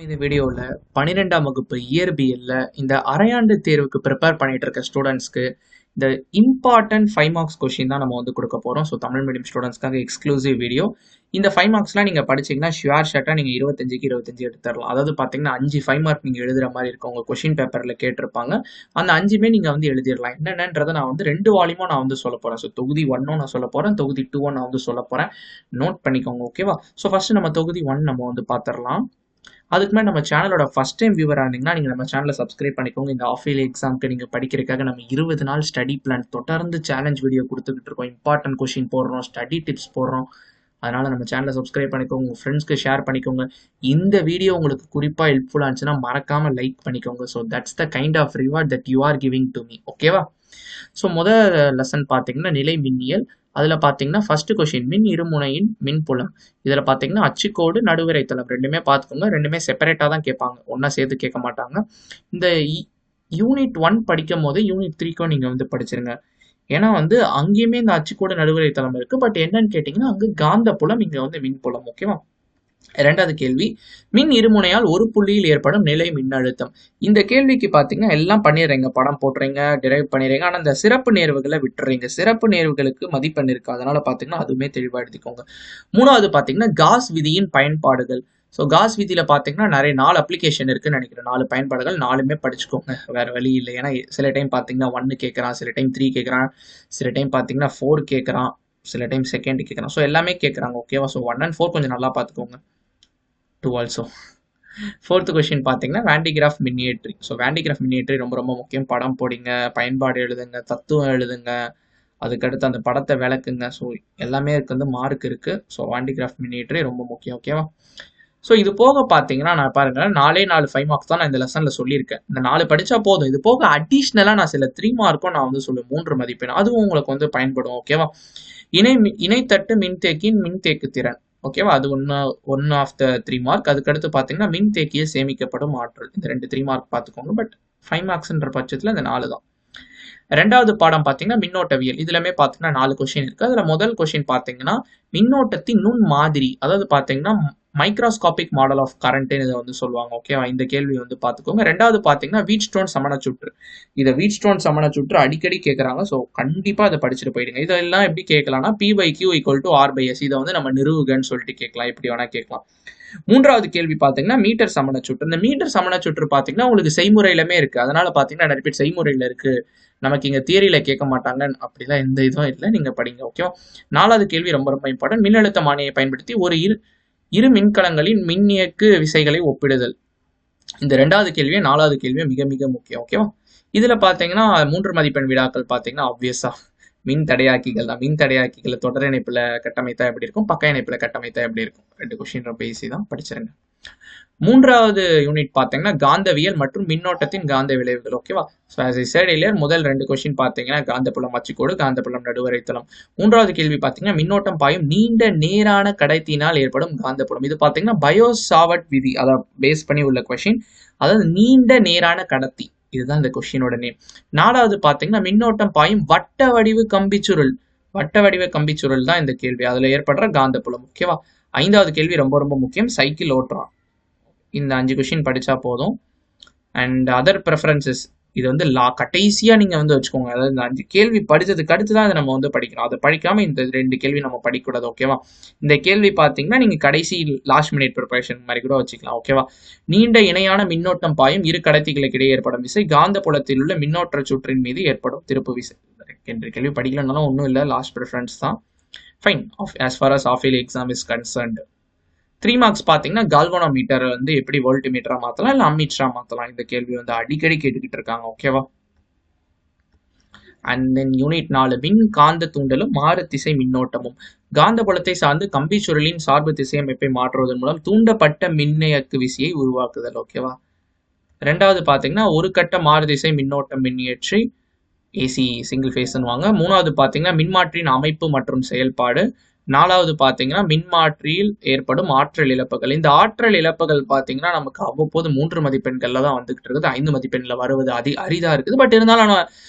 இந்த வீடியோவில் 12ஆம் வகுப்பு இயற்பியல்ல இந்த அரையாண்டு தேர்வுக்கு ப்ரிப்பேர் பண்ணிட்டு இருக்க ஸ்டூடெண்ட்ஸ்க்கு இந்த இம்பார்ட்டன்ட் 5 மார்க்ஸ் கொஸ்டின் தான் நம்ம வந்து கொடுக்க போகிறோம். ஸோ தமிழ் மீடியம் ஸ்டூடெண்ட்ஸ்க்காக எக்ஸ்க்ளூசிவ் வீடியோ. இந்த 5 மார்க்ஸ்லாம் நீங்கள் படிச்சிங்கன்னா ஷுவர் ஷர்ட்டாக நீங்கள் 25க்கு 25 எடுத்துடலாம். அதாவது பார்த்தீங்கன்னா 5 5 மார்க் நீங்கள் எழுதுகிற மாதிரி இருக்கும். உங்கள் கொஸ்டின் பேப்பரில் கேட்டிருப்பாங்க. அந்த 5மே நீங்கள் வந்து எழுதிடலாம். என்னென்னன்றதை நான் வந்து 2 வால்யூமும் நான் வந்து சொல்ல போகிறேன். ஸோ தொகுதி 1 நான் சொல்ல போகிறேன், தொகுதி 2 நான் வந்து சொல்ல போகிறேன். நோட் பண்ணிக்கோங்க, ஓகேவா? ஸோ ஃபஸ்ட்டு நம்ம தொகுதி 1 நம்ம வந்து பார்த்துடலாம். அதுக்கு மேலே நம்ம சேனலோட ஃபஸ்ட் டைம் வியூவராக இருந்தீங்கன்னா நீங்கள் நம்ம சேனலை சப்ஸ்கிரைப் பண்ணிக்கோங்க. இந்த ஆஃப் இயர்லி எக்ஸாமுக்கு நீங்கள் படிக்கிறதுக்காக நம்ம 20 நாள் ஸ்டடி பிளான் தொடர்ந்து சேலஞ்ச் வீடியோ கொடுத்துக்கிட்டு இருக்கோம். இம்பார்ட்டன்ட் கொஷின் போடுறோம், ஸ்டடி டிப்ஸ் போடுறோம். அதனால் நம்ம சேனலை சப்ஸ்கிரைப் பண்ணிக்கோங்க, உங்கள் ஃப்ரெண்ட்ஸ்க்கு ஷேர் பண்ணிக்கோங்க. இந்த வீடியோ உங்களுக்கு குறிப்பாக ஹெல்ப்ஃபுல்லாக இருந்துச்சுன்னா மறக்காமல் லைக் பண்ணிக்கோங்க. So that's the kind of reward that you are giving to me, ஓகேவா? ஸோ முதல் லெசன் பார்த்தீங்கன்னா நிலை மின்னியல். அதில் பார்த்தீங்கன்னா ஃபர்ஸ்ட் கொஷின் மின் இருமுனையின் மின்புலம். இதில் பார்த்தீங்கன்னா அச்சுக்கோடு நடுவரை தளம் ரெண்டுமே பார்த்துக்கோங்க. ரெண்டுமே செப்பரேட்டாக தான் கேட்பாங்க, ஒன்றா சேர்த்து கேட்க மாட்டாங்க. இந்த யூனிட் 1 படிக்கும் போது யூனிட் 3க்கும் நீங்கள் வந்து படிச்சிருங்க. ஏன்னா வந்து அங்கேயுமே இந்த அச்சுக்கோடு நடுவரை தளம் இருக்குது. பட் என்னன்னு கேட்டிங்கன்னா அங்கே காந்த புலம், இங்கே வந்து மின்புலம், ஓகேவா? இரண்டாவது கேள்வி, மின் இருமுனையால் ஒரு புள்ளியில் ஏற்படும் நிலை மின்னழுத்தம். இந்த கேள்விக்கு பார்த்தீங்கன்னா எல்லாம் பண்ணிடுறீங்க, படம் போட்டுறீங்க, டிரைவ் பண்ணிடுறீங்க. ஆனால் இந்த சிறப்பு நேர்வுகளை விட்டுறீங்க. சிறப்பு நேர்வுகளுக்கு மதிப்பெண் இருக்கு, அதனால பார்த்தீங்கன்னா அதுவுமே தெளிவாக எழுதிக்கோங்க. மூணாவது பார்த்தீங்கன்னா காஸ் விதியின் பயன்பாடுகள். ஸோ காஸ் விதியில் பார்த்தீங்கன்னா நிறைய 4 அப்ளிகேஷன் இருக்குன்னு நினைக்கிறேன். 4 பயன்பாடுகள், 4மே படிச்சுக்கோங்க, வேற வழி இல்லை. ஏன்னா சில டைம் பார்த்தீங்கன்னா 1 கேட்குறான், சில டைம் 3 கேட்குறான், சில டைம் பார்த்தீங்கன்னா 4 கேட்குறான், சில டைம் செகண்ட் கேட்குறான். ஸோ எல்லாமே கேட்குறாங்க, ஓகேவா? ஸோ 1 and 4 கொஞ்சம் நல்லா பார்த்துக்கோங்க. 2 ஆல்சோ. ஃபோர்த் கொஸ்டின் பார்த்தீங்கன்னா வேண்டிகிராஃப் மின்னியற்றி. ஸோ வேண்டிகிராஃப் மின்னியற்றி ரொம்ப ரொம்ப முக்கியம். படம் போடுங்க, பயன்பாடு எழுதுங்க, தத்துவம் எழுதுங்க, அதுக்கடுத்து அந்த படத்தை விளக்குங்க. ஸோ எல்லாமே இருக்கு, வந்து மார்க் இருக்குது. ஸோ வேண்டிகிராஃப் மின்னியற்றி ரொம்ப முக்கியம், ஓகேவா? ஸோ இது போக பார்த்தீங்கன்னா நான் பாருங்க 4 5 மார்க்ஸ் தான் நான் இந்த லெசனில் சொல்லியிருக்கேன். இந்த 4 படித்தா போதும். இது போக அடிஷ்னலாக நான் சில 3 மார்க்கும் நான் வந்து சொல்லுவேன், 3 மதிப்பெண். அதுவும் உங்களுக்கு வந்து பயன்படும், ஓகேவா? இணைத்தட்டு மின்தேக்கியின் மின்தேக்கு திறன், ஓகேவா? அது ஒன் ஆஃப் த 3 மார்க். அதுக்கடுத்து பார்த்தீங்கன்னா மின்தேக்கியில் சேமிக்கப்படும் ஆற்றல். இந்த 2 3 மார்க் பார்த்துக்கோங்க. பட் 5 மார்க்ஸ்ன்ற பட்சத்தில் இந்த 4 தான். ரெண்டாவது பாடம் பார்த்தீங்கன்னா மின்னோட்டவியல். இதுலமே பார்த்தீங்கன்னா 4 கொஸ்டின் இருக்கு. அதில் முதல் கொஸ்டின் பார்த்தீங்கன்னா மின்னோட்டத்தின் நுண் மாதிரி, அதாவது பார்த்தீங்கன்னா மைக்ரோஸ்கோபிக் மாடல் ஆஃப் கரண்ட்னு இதை வந்து சொல்லுவாங்க, ஓகேவா? இந்த கேள்வி வந்து பார்த்துக்கோங்க. ரெண்டாவது பார்த்தீங்கன்னா வீட்ஸ்டோன் சமணச்சுற்று. இதை வீட்ஸ்டோன் சமணச்சுற்று அடிக்கடி கேட்குறாங்க. ஸோ கண்டிப்பாக அதை படிச்சுட்டு போயிடுங்க. இதெல்லாம் எப்படி கேட்கலாம்னா P/Q = R/S. இதை வந்து நம்ம நிறுவுகன்னு சொல்லிட்டு கேட்கலாம், எப்படி வேணா கேட்கலாம். மூன்றாவது கேள்வி பார்த்தீங்கன்னா மீட்டர் சமணச்சுற்று. இந்த மீட்டர் சமணச்சுற்று பார்த்தீங்கன்னா உங்களுக்கு செய்முறையிலுமே இருக்கு. அதனால பார்த்தீங்கன்னா நிறைய பேர் செய்முறையில் இருக்கு, நமக்கு இங்கே தியரியில கேட்க மாட்டாங்க அப்படிலாம் எந்த இதுவும் இல்லை, நீங்க படிங்க, ஓகே? நாலாவது கேள்வி ரொம்ப ரொம்ப இம்பார்ட்டன்ட். மின்னழுத்தமானியை பயன்படுத்தி ஒரு இரு மின்கலங்களின் மின்னியக்கு விசைகளை ஒப்பிடுதல். இந்த 2வது கேள்வியும் 4வது கேள்வியும் மிக மிக முக்கியம், ஓகேவா? இதுல பாத்தீங்கன்னா 3 மதிப்பெண் வினாக்கள் பாத்தீங்கன்னா ஆப்வியஸா மின் தடையாக்கிகள் தான். மின் தடையாக்கிகளை தொடர் இணைப்புல கட்டமைத்தா எப்படி இருக்கும், பக்க இணைப்புல கட்டமைத்தா எப்படி இருக்கும், 2 கொஸ்டின் ரொம்ப ஈஸி தான், படிச்சிருங்க. மூன்றாவது யூனிட் பார்த்தீங்கன்னா காந்தவியல் மற்றும் மின்னோட்டத்தின் காந்த விளைவுகள், ஓகேவா? So as I set earlier, முதல் 2 கொஸ்டின் பார்த்தீங்கன்னா காந்தப்புலம் அச்சுக்கோடு, காந்தப்புலம் நடுவரை தளம். மூன்றாவது கேள்வி பார்த்தீங்கன்னா மின்னோட்டம் பாயும் நீண்ட நேரான கடத்தினால் ஏற்படும் காந்தப்புலம். இது பார்த்தீங்கன்னா பயோசாவர்ட் விதி அதை பேஸ் பண்ணி உள்ள கொஸ்டின். அதாவது நீண்ட நேரான கடத்தி, இதுதான் இந்த கொஸ்டினோட நேம். நாலாவது பார்த்தீங்கன்னா மின்னோட்டம் பாயும் வட்ட வடிவு கம்பிச்சுருள். வட்ட வடிவ கம்பிச்சுருள் தான் இந்த கேள்வி, அதில் ஏற்படுற காந்தப்புலம், ஓகேவா? 5வது கேள்வி ரொம்ப ரொம்ப முக்கியம், சைக்கிள் ஓட்டுறான். இந்த 5 கொஸ்டின் படிச்சா போதும். அண்ட் அதர் ப்ரெஃபரன்சஸ், இது வந்து கடைசியாக நீங்கள் வந்து வச்சுக்கோங்க. அதாவது இந்த 5 கேள்வி படித்ததுக்கு அடுத்து தான் அதை நம்ம வந்து படிக்கிறோம். அதை படிக்காமல் இந்த 2 கேள்வி நம்ம படிக்கக்கூடாது, ஓகேவா? இந்த கேள்வி பார்த்தீங்கன்னா நீங்கள் கடைசி லாஸ்ட் மினிட் ப்ரிப்பரேஷன் மாதிரி கூட வச்சுக்கலாம், ஓகேவா? நீண்ட இணையான மின்னோட்டம் பாயும் இரு கடத்திகளுக்கு இடையே ஏற்படும் விசை காந்தப்புலத்தில் உள்ள மின்னோட்ட சுற்றின் மீது ஏற்படும் திருப்பு விசை. என்ற கேள்வி படிக்கலனாலும் ஒன்றும் இல்லை, லாஸ்ட் ப்ரிஃபரன்ஸ் தான். Fine. As far as of yearly exam is concerned, 3 marks பார்த்தீங்கன்னா கால்வனோமீட்டர் வந்து எப்படி வோல்ட் மீட்டரா மாற்றலாம், இல்லை அம்மீட்டரா மாற்றலாம். இந்த கேள்வி வந்து அடிக்கடி கேட்டுக்கிட்டு இருக்காங்க, ஓகேவா? அண்ட் தென் யூனிட் 4 மின் காந்த தூண்டலும் மாறு திசை மின்னோட்டமும். காந்தபுலத்தை சார்ந்து கம்பி சுருளின் சார்பு திசையமைப்பை மாற்றுவதன் மூலம் தூண்டப்பட்ட மின்னியக்கு விசையை உருவாக்குதல், ஓகேவா? ரெண்டாவது பார்த்தீங்கன்னா ஒரு கட்ட மாறு திசை மின்னோட்டம் மின்னியற்றி, ஏசி சிங்கிள் ஃபேஸ்ன்னுவாங்க. மூணாவது பார்த்தீங்கன்னா மின்மாற்றியின் அமைப்பு மற்றும் செயல்பாடு. நாலாவது பார்த்தீங்கன்னா மின்மாற்றியில் ஏற்படும் ஆற்றல் இழப்புகள். இந்த ஆற்றல் இழப்புகள் பார்த்தீங்கன்னா நமக்கு அவ்வப்போது 3 மதிப்பெண்கள்ல தான் வந்துகிட்டு இருக்குது, 5 மதிப்பெண்ல வருவது அரிதா இருக்குது. பட் இருந்தாலும் நம்ம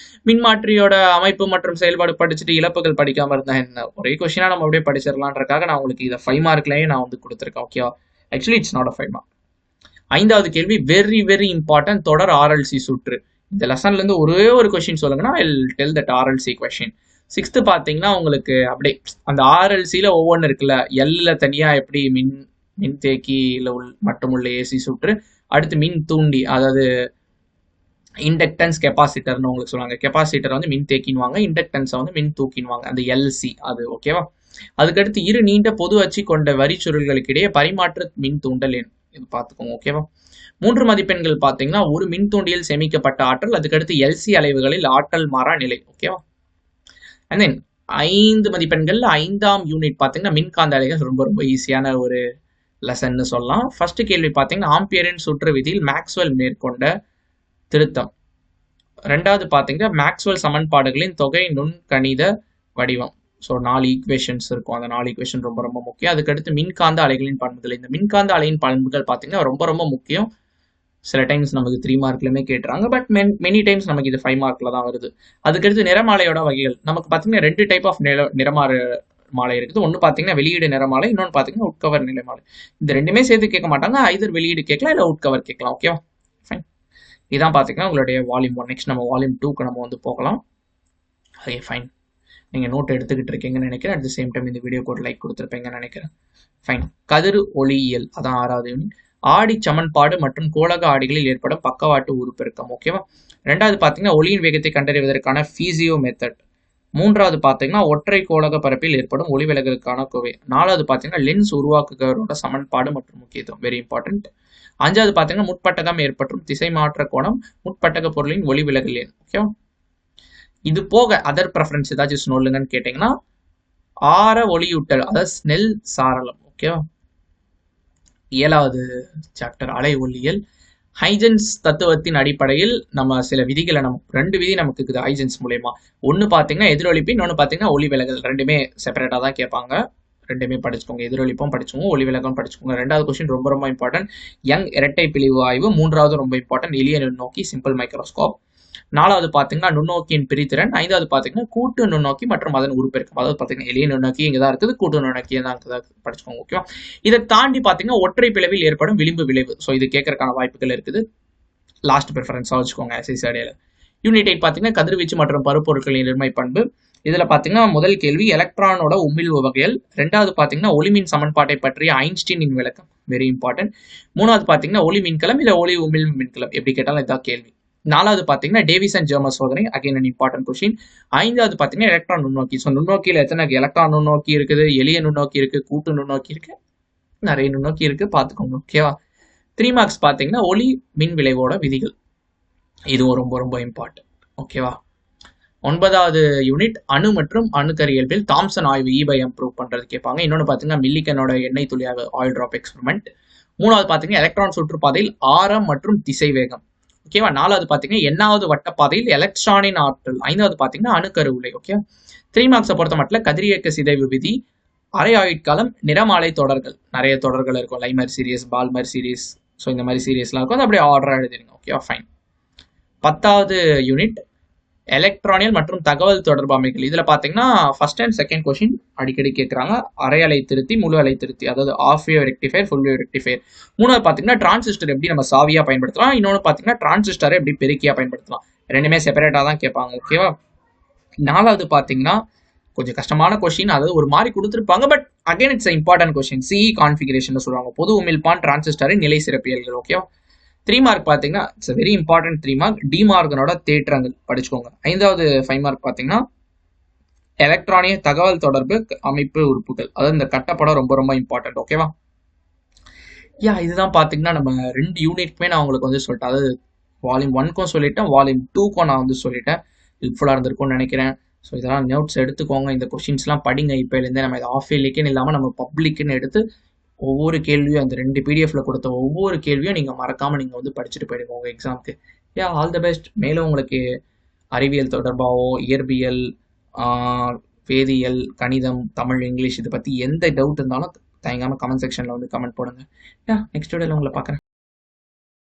மின்மாற்றியோட அமைப்பு மற்றும் செயல்பாடு படிச்சுட்டு இழப்புகள் படிக்காம இருந்தா என்ன, ஒரே கொஸ்டினா நம்ம அப்படியே படிச்சிடலான்றக்காக நான் உங்களுக்கு இதை 5 மார்க்லயே நான் வந்து கொடுத்துருக்கேன், ஓகேவா? Actually it's not a 5 mark. 5வது கேள்வி வெரி வெரி இம்பார்ட்டன்ட், தொடர் ஆர்எல்சி சுற்று. இந்த லெசன்ல இருந்து ஒரே ஒரு கொஸ்டின் சொல்லுங்கன்னா I will tell that RLC question. 6th பாத்தீங்கன்னா உங்களுக்கு அப்படியே அந்த ஆர்எல்சியில ஒவ்வொன்று இருக்குல்ல, எல்ல தனியா எப்படி மின்தேக்கியில மட்டும் உள்ள ஏசி சுற்று, அடுத்து மின் தூண்டி அதாவது இண்டக்டன்ஸ் கெப்பாசிட்டர்னு உங்களுக்கு சொல்லுவாங்க. கெப்பாசிட்டர் வந்து மின் தேக்கின்வாங்க, இண்டக்டன்ஸை வந்து மின் தூக்கின்வாங்க, அந்த எல்சி அது. ஓகேவா? அதுக்கடுத்து இரு நீண்ட பொது அச்சு கொண்ட வரி சுருள்களுக்கு இடையே பரிமாற்ற மின் தூண்டல் எண், இது பார்த்துக்கோங்க. ஓகேவா? 3 மதிப்பெண்கள் பார்த்தீங்கன்னா ஒரு மின் தூண்டியில் சேமிக்கப்பட்ட ஆற்றல், அதுக்கடுத்து எல்சி அலைவுகளில் ஆற்றல் மாறா நிலை. ஓகேவா? அண்ட் தென் 5 மதிப்பெண்கள் 5ஆம் யூனிட் பார்த்தீங்கன்னா மின்காந்த அலைகள், ரொம்ப ரொம்ப ஈஸியான ஒரு லெசன்னு சொல்லலாம். ஃபர்ஸ்ட் கேள்வி பார்த்தீங்கன்னா ஆம்பியரின் சுற்று விதியில் மேக்ஸ்வெல் மேற்கொண்ட திருத்தம். 2வது பார்த்தீங்கன்னா மேக்ஸ்வெல் சமன்பாடுகளின் தொகை நுண்கணித வடிவம். ஸோ 4 ஈக்குவேஷன்ஸ் இருக்கும், அந்த 4 ஈக்குவேஷன் ரொம்ப ரொம்ப முக்கியம். அதுக்கடுத்து மின்காந்த அலைகளின் பண்புகள். இந்த மின்காந்த அலையின் பண்புகள் பார்த்தீங்கன்னா ரொம்ப ரொம்ப முக்கியம். சில டைம்ஸ் நமக்கு 3 மார்க்லையுமே கேட்டுறாங்க, பட் மெனி டைம்ஸ் நமக்கு இது 5 மார்க்ல தான் வருது. அதுக்கடுத்து நிறமாலையோட வகைகள். நமக்கு பார்த்தீங்கன்னா 2 டைப் ஆஃப் மாலை இருக்குது. ஒன்று பார்த்தீங்கன்னா வெளியீடு நிறமாலை, இன்னொன்று பார்த்தீங்கன்னா உட்கவர் நிறமாலை. இந்த ரெண்டுமே சேர்த்து கேட்க மாட்டாங்க, ஐதர் வெளியீடு கேட்கலாம் இல்லை உட்கவர் கேட்கலாம். ஓகேவா? ஃபைன். இதான் பார்த்தீங்கன்னா உங்களுடைய வால்யூம் 1. நெக்ஸ்ட் நம்ம வால்யூம் 2க்கு நம்ம வந்து போகலாம். Okay fine. நீங்கள் நோட் எடுத்துக்கிட்டு இருக்கீங்கன்னு நினைக்கிறேன். அட் த சேம் டைம் இந்த வீடியோக்கு ஒரு லைக் கொடுத்துருப்பீங்கன்னு நினைக்கிறேன். ஃபைன். கதிர் ஒளியியல், அதான் 6வது யூனிட். ஆடி சமன்பாடு மற்றும் கோளக ஆடிகளில் ஏற்படும் பக்கவாட்டு உருப்பெருக்கம். ஓகேவா? 2வது பார்த்தீங்கன்னா ஒளியின் வேகத்தை கண்டறிவதற்கான ஃபீசியோ மெத்தட். 3வது பார்த்தீங்கன்னா ஒற்றை கோளக பரப்பில் ஏற்படும் ஒளி விலகலுக்கான கோவை. 4வது பார்த்தீங்கன்னா லென்ஸ் உருவாக்குகிறோட சமன்பாடு மற்றும் முக்கியத்துவம், வெரி இம்பார்ட்டன்ட். 5வது பார்த்தீங்கன்னா முற்பட்டகம் ஏற்பற்றும் திசை மாற்ற கோணம், முற்பட்டக பொருளின் ஒளி விலகல் எண். ஓகேவா? இது போக அதர் ப்ரெஃபரன்ஸ் ஏதாச்சும் சொல்லுங்கன்னு கேட்டீங்கன்னா ஆர ஒளியூட்டல், அதாவது ஸ்னெல் சாரலம். ஓகேவா? 7வது சாப்டர் அலை ஒளியியல். ஹைஜன்ஸ் தத்துவத்தின் அடிப்படையில் நம்ம சில விதிகளை, நம்ம 2 விதி நமக்கு இருக்குது ஹைஜன்ஸ் மூலயமா. ஒன்று பார்த்தீங்கன்னா எதிரொலிப்பு, இன்னொன்று பார்த்தீங்கன்னா ஒளி விலகல். ரெண்டுமே செப்பரேட்டாக தான் கேட்பாங்க, ரெண்டுமே படிச்சுக்கோங்க. எதிரொலிப்பும் படிச்சுக்கோங்க, ஒளி விலகம் படிச்சுக்கோங்க. 2வது கொஸ்டின் ரொம்ப ரொம்ப இம்பார்ட்டன்ட், யங் இரட்டை பிழிவு ஆய்வு. 3வது ரொம்ப இம்பார்ட்டன்ட், எளிய நுண்ணோக்கி சிம்பிள் மைக்ரோஸ்கோப். 4வது பார்த்தீங்கன்னா நுண்ணோக்கியின் பிரித்திறன். 5வது பார்த்தீங்கன்னா கூட்டு நுண்ணோக்கி மற்றும் அதன் உருப்பெருக்கம். அதாவது பார்த்தீங்கன்னா எளிய நுண்ணோக்கி இங்கே தான் இருக்குது, கூட்டு நுண்ணோக்கி தான் படிச்சுக்கோங்க. ஓகேவா? இதை தாண்டி பார்த்தீங்கன்னா ஒற்றை பிளவில் ஏற்படும் விளிம்பு விளைவு. ஸோ இது கேட்கறதுக்கான வாய்ப்புகள் இருக்குது. லாஸ்ட் ப்ரிஃபரன்ஸாக வச்சுக்கோங்க எஸ்ஐசி அடையில. யூனிட் 8 பார்த்தீங்கன்னா கதிர்வீச்சு மற்றும் பருப்பொருட்களின் நிர்மை பண்பு. இதில் பார்த்தீங்கன்னா முதல் கேள்வி எலக்ட்ரானோட உமிழ்வு வகைகள். 2வது பார்த்தீங்கன்னா ஒளிமின் சமன்பாட்டை பற்றிய ஐன்ஸ்டீனின் விளக்கம், வெரி இம்பார்ட்டன்ட். 3வது பார்த்தீங்கன்னா ஒளி மின்கலம் இல்லை ஒளி உமிழ்வு மின்கலம், எப்படி கேட்டாலும் இதான் கேள்வி. 4வது பார்த்தீங்கன்னா டேவிஸ் அண்ட் ஜெர்மர் சோதனை, அகைன் அன் இம்பார்ட்டன்ட் கொஸ்டின். 5வது பார்த்தீங்கன்னா எலக்ட்ரான் நுண்ணோக்கி. ஸோ நுண்ணோக்கியில் எத்தனை எலக்ட்ரான் நுண்ணோக்கி இருக்குது, எளிய நுண்ணோக்கி இருக்கு, கூட்டு நுண்ணோக்கி இருக்கு, நிறைய நுண்ணோக்கி இருக்கு, பார்த்துக்கோங்க. ஓகேவா? 3 மார்க்ஸ் பார்த்தீங்கன்னா ஒளி மின் விளைவோட விதிகள், இதுவும் ரொம்ப ரொம்ப இம்பார்ட்டன்ட். ஓகேவா? 9வது யூனிட் அணு மற்றும் அணுக்கரியல்பில் தாம்சன் ஆய்வு E/M ப்ரூவ் பண்றது கேட்பாங்க. இன்னொன்று பார்த்தீங்கன்னா மில்லிகனோட எண்ணெய் துளியாக ஆயில் டிராப் எக்ஸ்பெரிமெண்ட். 3வது பார்த்தீங்கன்னா எலக்ட்ரான் சுற்றுப்பாதையில் ஆரம் மற்றும் திசை வேகம். ஓகேவா? 4வது பார்த்தீங்கன்னா எண்ணாவது வட்டப்பாதையில் எலக்ட்ரானின் ஆற்றல். 5வது பார்த்தீங்கன்னா அணுக்கருவுலை. ஓகே, 3 மார்க்ஸை பொறுத்த மட்டும் கதிரியக்க சிதைவு விதி, அரை ஆயுட்காலம், நிறமாலை தொடர்கள், நிறைய தொடர்கள் இருக்கும், Lyman series, Balmer series, so இந்த மாதிரி சீரியஸ்லாம் இருக்கும், அது அப்படியே ஆர்டராக எழுதிருங்க. ஓகேவா? ஃபைன். 10வது யூனிட் எலக்ட்ரானியல் மற்றும் தகவல் தொடர்பு அமைகள். இதில் பார்த்தீங்கன்னா ஃபர்ஸ்ட் அண்ட் செகண்ட் கொஸ்டின் அடிக்கடி கேட்குறாங்க. அரை அலை திருத்தி, முழு அலை திருத்தி, அதாவது half wave rectifier, full wave rectifier. 3வது பார்த்தீங்கன்னா டிரான்சிஸ்டர் எப்படி நம்ம சாவியாக பயன்படுத்தலாம், இன்னொன்று பார்த்தீங்கன்னா டிரான்சிஸ்டரை எப்படி பெருக்கியாக பயன்படுத்தலாம். ரெண்டுமே செப்பரேட்டாக தான் கேட்பாங்க. ஓகேவா? 4வது பார்த்தீங்கன்னா கொஞ்சம் கஷ்டமான கொஸ்டின், அதாவது ஒரு மாதிரி கொடுத்துருப்பாங்க, but again it's important question. CE configuration சொல்லுவாங்க, பொது உமிழ்ப்பான் டிரான்சிஸ்டரின் நிலை சிறப்பியல்கள். ஓகேவா? 3 மார்க் பார்த்தீங்கன்னா இட்ஸ் வெரி இம்பார்ட்டன்ட் 3 மார்க், டி மார்கனோட தேற்றங்கள் படிச்சுக்கோங்க. 5வது 5 மார்க் பார்த்தீங்கன்னா எலக்ட்ரானிய தகவல் தொடர்பு அமைப்பு உறுப்புகள், அதாவது இந்த கட்டப்படம் ரொம்ப ரொம்ப இம்பார்ட்டன்ட். ஓகேவா? இதுதான் பார்த்தீங்கன்னா நம்ம 2 யூனிட்க்குமே நான் உங்களுக்கு வந்து சொல்லிட்டேன், அதாவது வால்யூம் 1க்கும் சொல்லிட்டேன், வால்யூம் 2க்கும் நான் வந்து சொல்லிட்டேன். ஹெல்ப்ஃபுல்லாக இருந்திருக்கும்னு நினைக்கிறேன். ஸோ இதெல்லாம் நோட்ஸ் எடுத்துக்கோங்க, இந்த கொஸ்டின்ஸ்லாம் படிங்க. இப்போலேருந்தே நம்ம இதை ஆஃப் இயர்லிக்குன்னு இல்லாமல் நம்ம பப்ளிக்குன்னு எடுத்து ஒவ்வொரு கேள்வியும், அந்த 2 பிடிஎஃப்ல கொடுத்த ஒவ்வொரு கேள்வியும் நீங்கள் மறக்காமல் நீங்கள் வந்து படிச்சுட்டு போயிடுங்க உங்கள் எக்ஸாமுக்கு. All the best. மேலும் உங்களுக்கு அறிவியல் தொடர்பாகவோ, இயற்பியல், வேதியியல், கணிதம், தமிழ், இங்கிலீஷ், இதை பற்றி எந்த டவுட் இருந்தாலும் தயங்காமல் கமெண்ட் செக்ஷனில் வந்து கமெண்ட் போடுங்க. நெக்ஸ்ட் வீடியோவில் உங்களை பார்க்குறேன்.